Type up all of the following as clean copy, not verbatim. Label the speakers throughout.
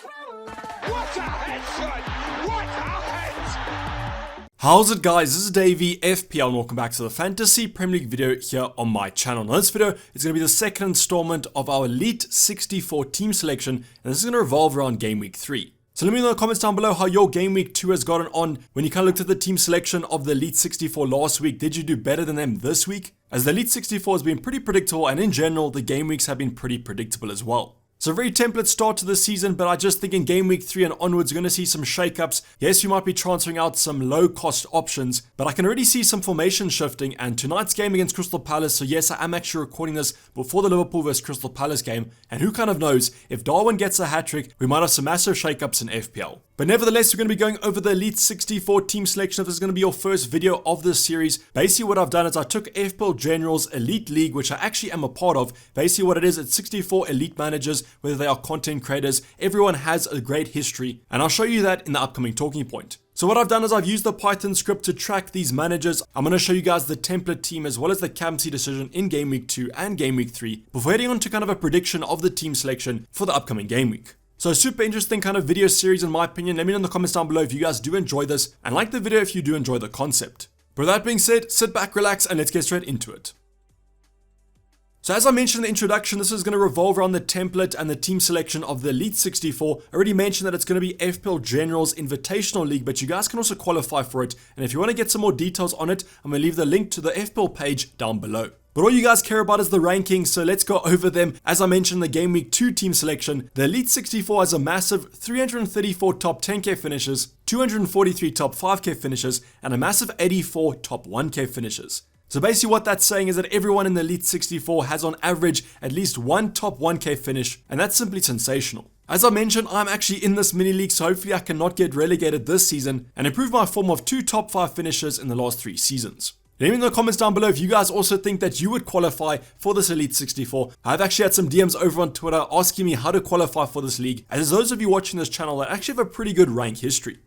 Speaker 1: What a headshot! What a head!
Speaker 2: How's it, guys? This is Dayvy, FPL, and welcome back to the Fantasy Premier League video here on my channel. Now, this video is going to be the second installment of our ELITE64 team selection, and this is going to revolve around Game Week 3. So let me know in the comments down below how your Game Week 2 has gotten on. When you kind of looked at the team selection of the ELITE64 last week, did you do better than them this week? As the ELITE64 has been pretty predictable, and in general, the Game Weeks have been pretty predictable as well. So a very template start to the season, but I just think in Game Week 3 and onwards, you're going to see some shakeups. Yes, you might be transferring out some low-cost options, but I can already see some formation shifting, and tonight's game against Crystal Palace, so yes, I am actually recording this before the Liverpool vs Crystal Palace game, and who kind of knows, if Darwin gets a hat-trick, we might have some massive shakeups in FPL. But nevertheless, we're going to be going over the ELITE64 team selection. If this is going to be your first video of this series, basically what I've done is I took FPL General's Elite League, which I actually am a part of. Basically what it is, it's 64 elite managers, whether they are content creators. Everyone has a great history, and I'll show you that in the upcoming talking point. So what I've done is I've used the Python script to track these managers. I'm going to show you guys the template team as well as the captaincy decision in Game Week 2 and Game Week 3 before heading on to kind of a prediction of the team selection for the upcoming game week. So super interesting kind of video series in my opinion. Let me know in the comments down below if you guys do enjoy this, and like the video if you do enjoy the concept. But with that being said, sit back, relax, and let's get straight into it. So as I mentioned in the introduction, this is going to revolve around the template and the team selection of the ELITE64. I already mentioned that it's going to be FPL General's Invitational League, but you guys can also qualify for it. And if you want to get some more details on it, I'm going to leave the link to the FPL page down below. But all you guys care about is the rankings, so let's go over them. As I mentioned, the Game Week 2 team selection, the ELITE64 has a massive 334 top 10k finishes, 243 top 5k finishes, and a massive 84 top 1k finishes. So basically what that's saying is that everyone in the ELITE64 has on average at least one top 1k finish, and that's simply sensational. As I mentioned, I'm actually in this mini league, so hopefully I cannot get relegated this season and improve my form of 2 top 5 finishes in the last 3 seasons. Let me know in the comments down below if you guys also think that you would qualify for this ELITE64. I've actually had some DMs over on Twitter asking me how to qualify for this league, as those of you watching this channel that actually have a pretty good rank history.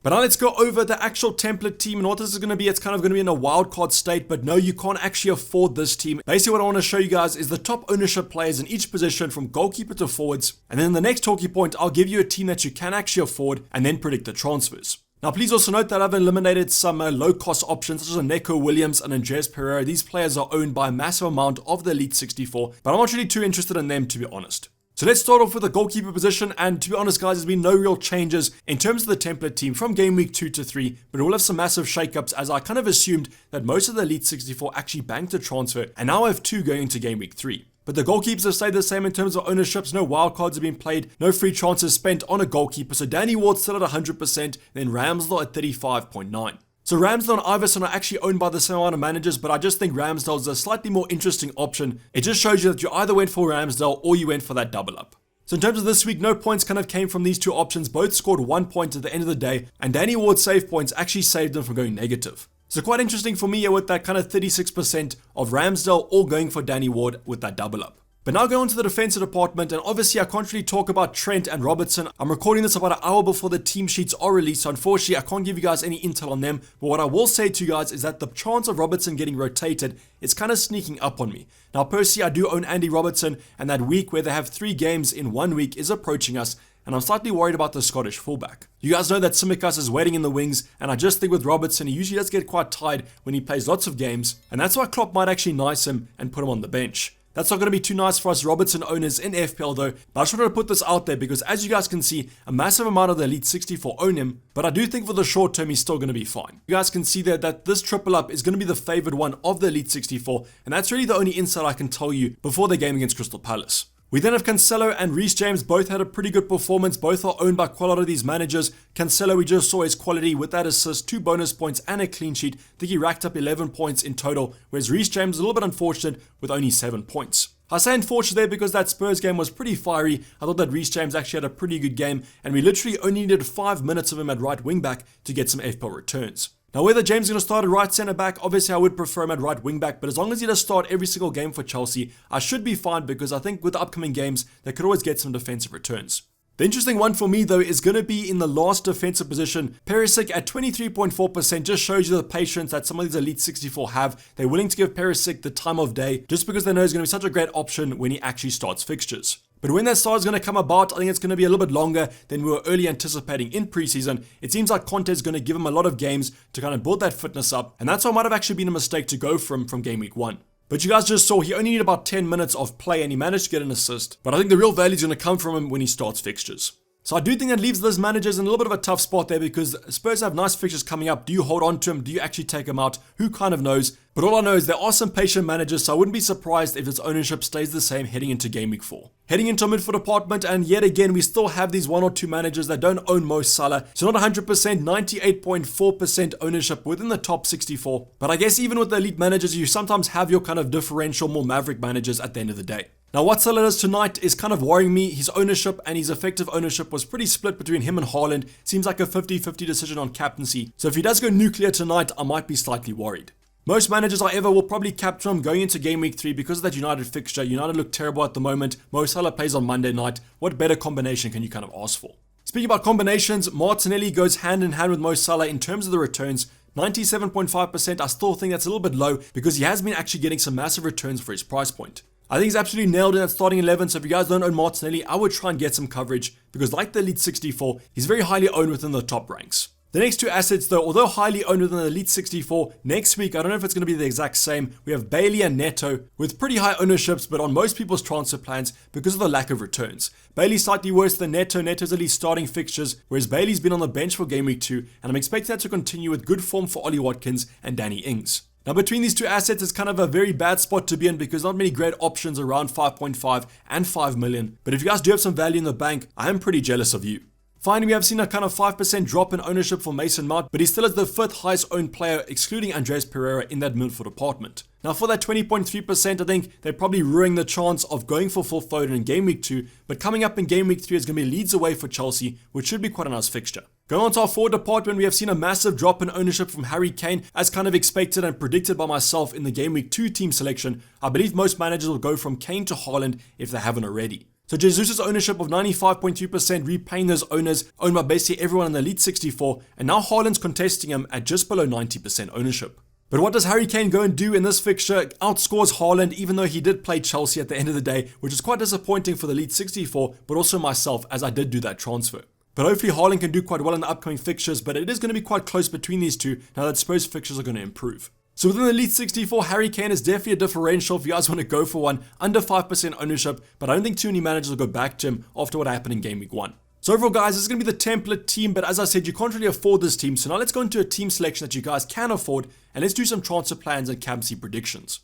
Speaker 2: But now let's go over the actual template team and what this is going to be. It's kind of going to be in a wildcard state, but no, you can't actually afford this team. Basically what I want to show you guys is the top ownership players in each position from goalkeeper to forwards. And then in the next talking point, I'll give you a team that you can actually afford and then predict the transfers. Now please also note that I've eliminated some low-cost options such as Neco Williams and Andreas Pereira. These players are owned by a massive amount of the ELITE64, but I'm not really too interested in them, to be honest. So let's start off with the goalkeeper position, and to be honest guys, there's been no real changes in terms of the template team from Game Week 2 to 3, but we'll have some massive shakeups as I kind of assumed that most of the ELITE64 actually banked a transfer, and now I have 2 going into Game Week 3. But the goalkeepers have stayed the same in terms of ownerships. No wildcards have been played, no free transfers spent on a goalkeeper. So Danny Ward's still at 100%, then Ramsdale at 35.9. So Ramsdale and Iverson are actually owned by the same amount of managers, but I just think Ramsdale is a slightly more interesting option. It just shows you that you either went for Ramsdale or you went for that double up. So in terms of this week, no points kind of came from these 2 options. Both scored 1 point at the end of the day, and Danny Ward's save points actually saved them from going negative. So quite interesting for me here with that kind of 36% of Ramsdale all going for Danny Ward with that double up. But now going on to the defensive department, and obviously I can't really talk about Trent and Robertson. I'm recording this about an hour before the team sheets are released, so unfortunately I can't give you guys any intel on them. But what I will say to you guys is that the chance of Robertson getting rotated is kind of sneaking up on me. Now personally I do own Andy Robertson, and that week where they have 3 games in 1 week is approaching us, and I'm slightly worried about the Scottish fullback. You guys know that Tsimikas is waiting in the wings, and I just think with Robertson he usually does get quite tired when he plays lots of games, and that's why Klopp might actually nice him and put him on the bench. That's not going to be too nice for us Robertson owners in FPL though, but I just wanted to put this out there because as you guys can see, a massive amount of the ELITE64 own him, but I do think for the short term he's still going to be fine. You guys can see there that this triple up is going to be the favored one of the ELITE64, and that's really the only insight I can tell you before the game against Crystal Palace. We then have Cancelo and Reece James. Both had a pretty good performance. Both are owned by quite a lot of these managers. Cancelo, we just saw his quality with that assist, 2 bonus points and a clean sheet. I think he racked up 11 points in total, whereas Reece James is a little bit unfortunate with only 7 points. I say unfortunate there because that Spurs game was pretty fiery. I thought that Reece James actually had a pretty good game, and we literally only needed 5 minutes of him at right wing back to get some FPL returns. Now whether James is going to start at right centre back, obviously I would prefer him at right wing back, but as long as he does start every single game for Chelsea, I should be fine because I think with the upcoming games, they could always get some defensive returns. The interesting one for me though is going to be in the last defensive position. Perisic at 23.4% just shows you the patience that some of these ELITE64 have. They're willing to give Perisic the time of day just because they know he's going to be such a great option when he actually starts fixtures. But when that start is going to come about, I think it's going to be a little bit longer than we were early anticipating in preseason. It seems like Conte is going to give him a lot of games to kind of build that fitness up, and that's why it might have actually been a mistake to go from game week 1. But you guys just saw he only needed about 10 minutes of play and he managed to get an assist. But I think the real value is going to come from him when he starts fixtures. So I do think that leaves those managers in a little bit of a tough spot there, because Spurs have nice fixtures coming up. Do you hold on to him? Do you actually take him out? Who kind of knows? But all I know is there are some patient managers, so I wouldn't be surprised if its ownership stays the same heading into game week 4. Heading into a midfield department, and yet again, we still have these 1 or 2 managers that don't own Mo Salah. So not 100%, 98.4% ownership within the top 64. But I guess even with the elite managers, you sometimes have your kind of differential, more maverick managers at the end of the day. Now what Salah does tonight is kind of worrying me. His ownership and his effective ownership was pretty split between him and Haaland. Seems like a 50-50 decision on captaincy. So if he does go nuclear tonight, I might be slightly worried. Most managers, however, will probably capture him going into game week 3 because of that United fixture. United look terrible at the moment. Mo Salah plays on Monday night. What better combination can you kind of ask for? Speaking about combinations, Martinelli goes hand in hand with Mo Salah in terms of the returns. 97.5%, I still think that's a little bit low because he has been actually getting some massive returns for his price point. I think he's absolutely nailed in that starting 11, so if you guys don't own Martinelli, I would try and get some coverage because like the ELITE64, he's very highly owned within the top ranks. The next 2 assets though, although highly owned within the ELITE64, next week, I don't know if it's going to be the exact same. We have Bailey and Neto with pretty high ownerships, but on most people's transfer plans because of the lack of returns. Bailey's slightly worse than Neto. Neto's at least starting fixtures, whereas Bailey's been on the bench for game week 2, and I'm expecting that to continue with good form for Ollie Watkins and Danny Ings. Now between these 2 assets, it's kind of a very bad spot to be in because not many great options around 5.5 and 5 million. But if you guys do have some value in the bank, I am pretty jealous of you. Finally, we have seen a kind of 5% drop in ownership for Mason Mount, but he still is the 5th highest owned player, excluding Andreas Pereira in that midfield department. Now for that 20.3%, I think they're probably ruining the chance of going for Phil Foden in game week 2, but coming up in game week 3 is going to be Leeds away for Chelsea, which should be quite a nice fixture. Going on to our forward department, we have seen a massive drop in ownership from Harry Kane, as kind of expected and predicted by myself in the game week 2 team selection. I believe most managers will go from Kane to Haaland if they haven't already. So Jesus' ownership of 95.2%, repaying those owners, owned by basically everyone in the ELITE64, and now Haaland's contesting him at just below 90% ownership. But what does Harry Kane go and do in this fixture? Outscores Haaland, even though he did play Chelsea at the end of the day, which is quite disappointing for the ELITE64, but also myself, as I did do that transfer. But hopefully Haaland can do quite well in the upcoming fixtures, but it is going to be quite close between these 2 now that Spurs fixtures are going to improve. So within the ELITE64, Harry Kane is definitely a differential if you guys want to go for one, under 5% ownership, but I don't think too many managers will go back to him after what happened in game week 1. So overall guys, this is going to be the template team, but as I said, you can't really afford this team, so now let's go into a team selection that you guys can afford, and let's do some transfer plans and captaincy predictions.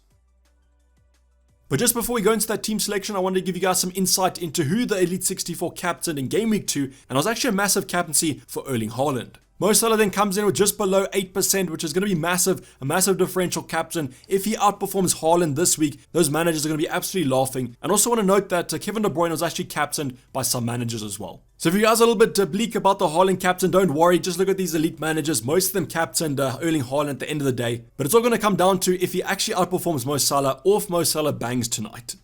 Speaker 2: But just before we go into that team selection, I wanted to give you guys some insight into who the ELITE64 captained in game week 2, and it was actually a massive captaincy for Erling Haaland. Mo Salah then comes in with just below 8%, which is going to be massive, a massive differential captain. If he outperforms Haaland this week, those managers are going to be absolutely laughing. And also want to note that Kevin De Bruyne was actually captained by some managers as well. So if you guys are a little bit bleak about the Haaland captain, don't worry, just look at these elite managers. Most of them captained Erling Haaland at the end of the day. But it's all going to come down to if he actually outperforms Mo Salah or if Mo Salah bangs tonight.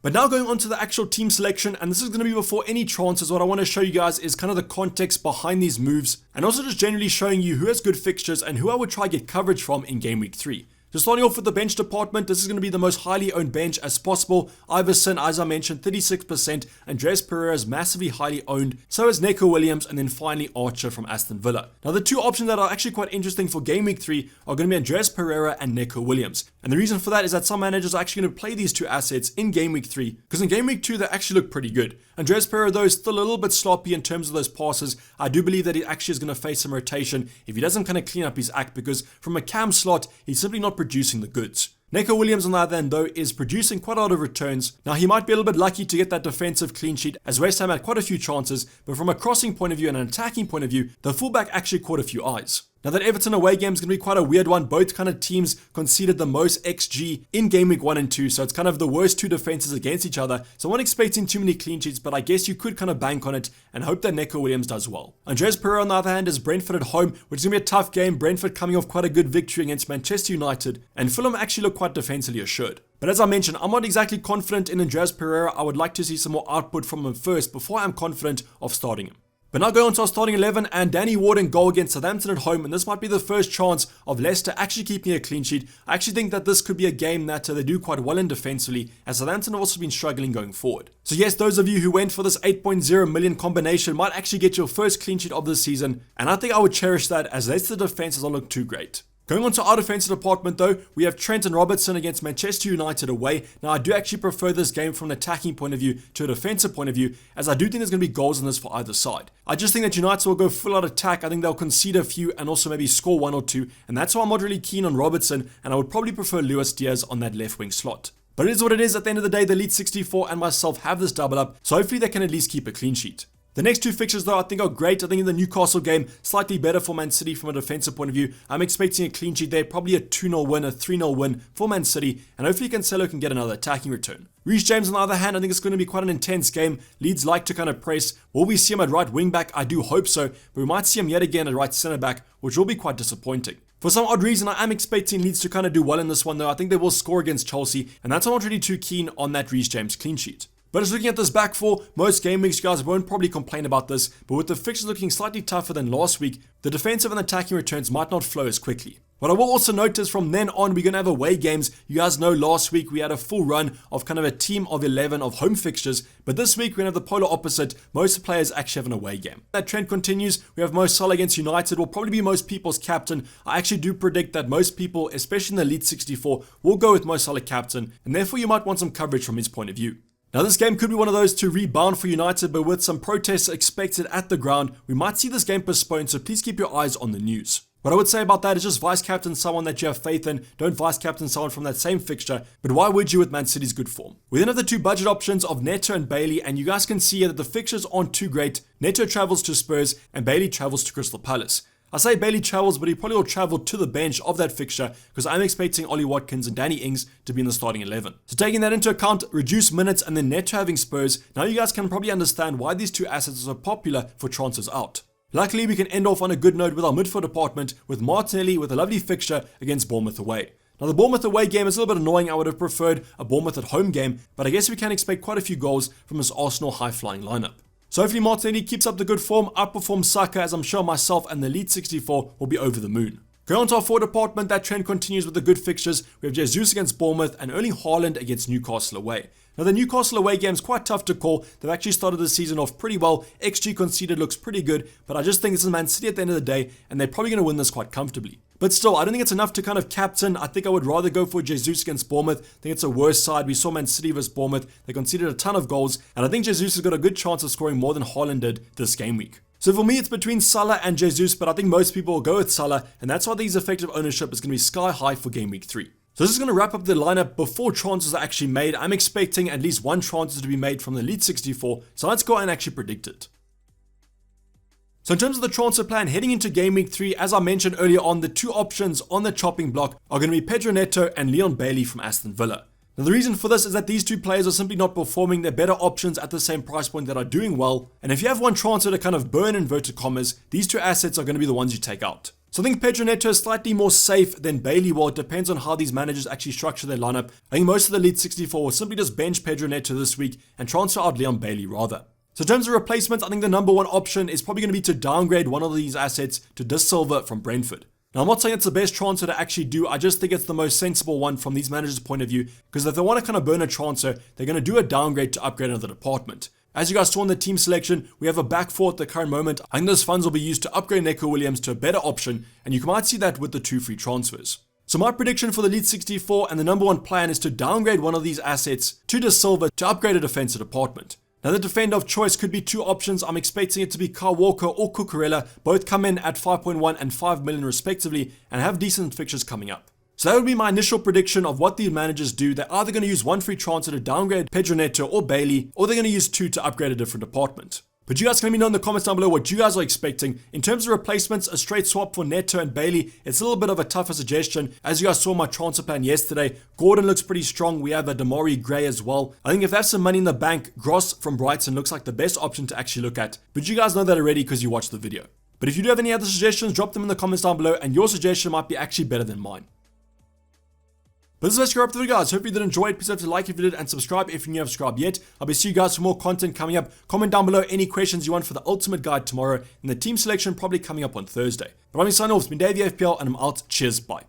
Speaker 2: But now going on to the actual team selection, and this is going to be before any transfers. What I want to show you guys is kind of the context behind these moves, and also just generally showing you who has good fixtures and who I would try to get coverage from in game week 3. So starting off with the bench department, this is going to be the most highly owned bench as possible. Iverson, as I mentioned, 36%. Andreas Pereira is massively highly owned. So is Neco Williams, and then finally Archer from Aston Villa. Now the 2 options that are actually quite interesting for game week 3 are going to be Andreas Pereira and Neco Williams. And the reason for that is that some managers are actually going to play these 2 assets in game week 3, because in game week 2 they actually look pretty good. Andreas Pereira though is still a little bit sloppy in terms of those passes. I do believe that he actually is going to face some rotation if he doesn't kind of clean up his act, because from a cam slot he's simply not producing the goods. Neco Williams on the other hand though is producing quite a lot of returns. Now he might be a little bit lucky to get that defensive clean sheet, as West Ham had quite a few chances, but from a crossing point of view and an attacking point of view, the fullback actually caught a few eyes. Now that Everton away game is going to be quite a weird one. Both kind of teams conceded the most XG in game week 1 and 2, so it's kind of the worst 2 defenses against each other. So I'm not expecting too many clean sheets, but I guess you could kind of bank on it and hope that Neco Williams does well. Andreas Pereira on the other hand is Brentford at home, which is going to be a tough game. Brentford coming off quite a good victory against Manchester United, and Fulham actually look quite defensively assured. But as I mentioned, I'm not exactly confident in Andreas Pereira. I would like to see some more output from him first before I'm confident of starting him. But now going on to our starting 11, and Danny Ward in goal against Southampton at home, and this might be the first chance of Leicester actually keeping a clean sheet. I actually think that this could be a game that they do quite well in defensively, as Southampton have also been struggling going forward. So yes, those of you who went for this 8.0 million combination might actually get your first clean sheet of the season, and I think I would cherish that, as Leicester defense does not look too great. Going on to our defensive department though, we have Trent and Robertson against Manchester United away. Now I do actually prefer this game from an attacking point of view to a defensive point of view, as I do think there's going to be goals in this for either side. I just think that United will go full out attack. I think they'll concede a few and also maybe score one or two, and that's why I'm not really keen on Robertson, and I would probably prefer Luis Diaz on that left wing slot. But it is what it is. At the end of the day, the ELITE64 and myself have this double up, so hopefully they can at least keep a clean sheet. The next two fixtures though I think are great. I think in the Newcastle game, slightly better for Man City from a defensive point of view. I'm expecting a clean sheet there, probably a 2-0 win, a 3-0 win for Man City, and hopefully Cancelo can get another attacking return. Reece James on the other hand, I think it's going to be quite an intense game. Leeds like to kind of press. Will we see him at right wing back? I do hope so, but we might see him yet again at right centre back, which will be quite disappointing. For some odd reason, I am expecting Leeds to kind of do well in this one though. I think they will score against Chelsea, and that's why I'm not really too keen on that Reece James clean sheet. But just looking at this back four, most game weeks, you guys won't probably complain about this, but with the fixtures looking slightly tougher than last week, the defensive and attacking returns might not flow as quickly. What I will also notice from then on, we're going to have away games. You guys know last week we had a full run of kind of a team of 11 of home fixtures, but this week we're going to have the polar opposite. Most players actually have an away game. That trend continues. We have Mo Salah against United, will probably be most people's captain. I actually do predict that most people, especially in the ELITE64, will go with Mo Salah captain, and therefore you might want some coverage from his point of view. Now this game could be one of those to rebound for United, but with some protests expected at the ground, we might see this game postponed, so please keep your eyes on the news. What I would say about that is just vice-captain someone that you have faith in. Don't vice-captain someone from that same fixture, but why would you with Man City's good form? We then have the two budget options of Neto and Bailey, and you guys can see here that the fixtures aren't too great. Neto travels to Spurs and Bailey travels to Crystal Palace. I say Bailey travels, but he probably will travel to the bench of that fixture because I'm expecting Ollie Watkins and Danny Ings to be in the starting 11. So taking that into account, reduced minutes and then Neto having Spurs, now you guys can probably understand why these two assets are so popular for transfers out. Luckily, we can end off on a good note with our midfield department with Martinelli with a lovely fixture against Bournemouth away. Now the Bournemouth away game is a little bit annoying. I would have preferred a Bournemouth at home game, but I guess we can expect quite a few goals from this Arsenal high-flying lineup. So hopefully Martinelli keeps up the good form, outperforms Saka, as I'm sure myself and the ELITE64 will be over the moon. Going on to our forward department, that trend continues with the good fixtures. We have Jesus against Bournemouth and Erling Haaland against Newcastle away. Now the Newcastle away game is quite tough to call. They've actually started the season off pretty well. XG conceded looks pretty good, but I just think this is Man City at the end of the day, and they're probably going to win this quite comfortably. But still, I don't think it's enough to kind of captain. I think I would rather go for Jesus against Bournemouth. I think it's a worse side. We saw Man City vs Bournemouth. They conceded a ton of goals, and I think Jesus has got a good chance of scoring more than Haaland did this game week. So for me, it's between Salah and Jesus, but I think most people will go with Salah, and that's why these effective ownership is going to be sky high for game week 3. So this is going to wrap up the lineup before transfers are actually made. I'm expecting at least one transfer to be made from the ELITE64, so let's go and actually predict it. So in terms of the transfer plan heading into game week 3, as I mentioned earlier on, the two options on the chopping block are going to be Pedro Neto and Leon Bailey from Aston Villa. Now the reason for this is that these two players are simply not performing. They're better options at the same price point that are doing well, and if you have one transfer to kind of burn inverted commas, these two assets are going to be the ones you take out. So I think Pedro Neto is slightly more safe than Bailey. Well, it depends on how these managers actually structure their lineup. I think most of the ELITE64 will simply just bench Pedro Neto this week and transfer out Leon Bailey rather. So in terms of replacements, I think the number one option is probably going to be to downgrade one of these assets to Da Silva from Brentford. Now, I'm not saying it's the best transfer to actually do. I just think it's the most sensible one from these managers' point of view, because if they want to kind of burn a transfer, they're going to do a downgrade to upgrade another department. As you guys saw in the team selection, we have a back four at the current moment. I think those funds will be used to upgrade Neco Williams to a better option, and you might see that with the 2 free transfers. So my prediction for the ELITE64 and the number one plan is to downgrade one of these assets to Da Silva to upgrade a defensive department. Now the defender of choice could be two options. I'm expecting it to be Kyle Walker or Cucurella. Both come in at 5.1 and 5 million respectively and have decent fixtures coming up. So that would be my initial prediction of what the managers do. They're either going to use one free transfer to downgrade Pedro Neto or Bailey, or they're going to use two to upgrade a different department. But you guys can let me know in the comments down below what you guys are expecting. In terms of replacements, a straight swap for Neto and Bailey, it's a little bit of a tougher suggestion. As you guys saw my transfer plan yesterday, Gordon looks pretty strong. We have a Damari Gray as well. I think if that's some money in the bank, Gross from Brighton looks like the best option to actually look at. But you guys know that already because you watched the video. But if you do have any other suggestions, drop them in the comments down below, and your suggestion might be actually better than mine. But this is basically up to the guys. Hope you did enjoy it. Please have to like if you did and subscribe if you haven't subscribed yet. I'll be seeing you guys for more content coming up. Comment down below any questions you want for the ultimate guide tomorrow and the team selection probably coming up on Thursday. But I'm signing off. It's been Dayvy FPL and I'm out. Cheers. Bye.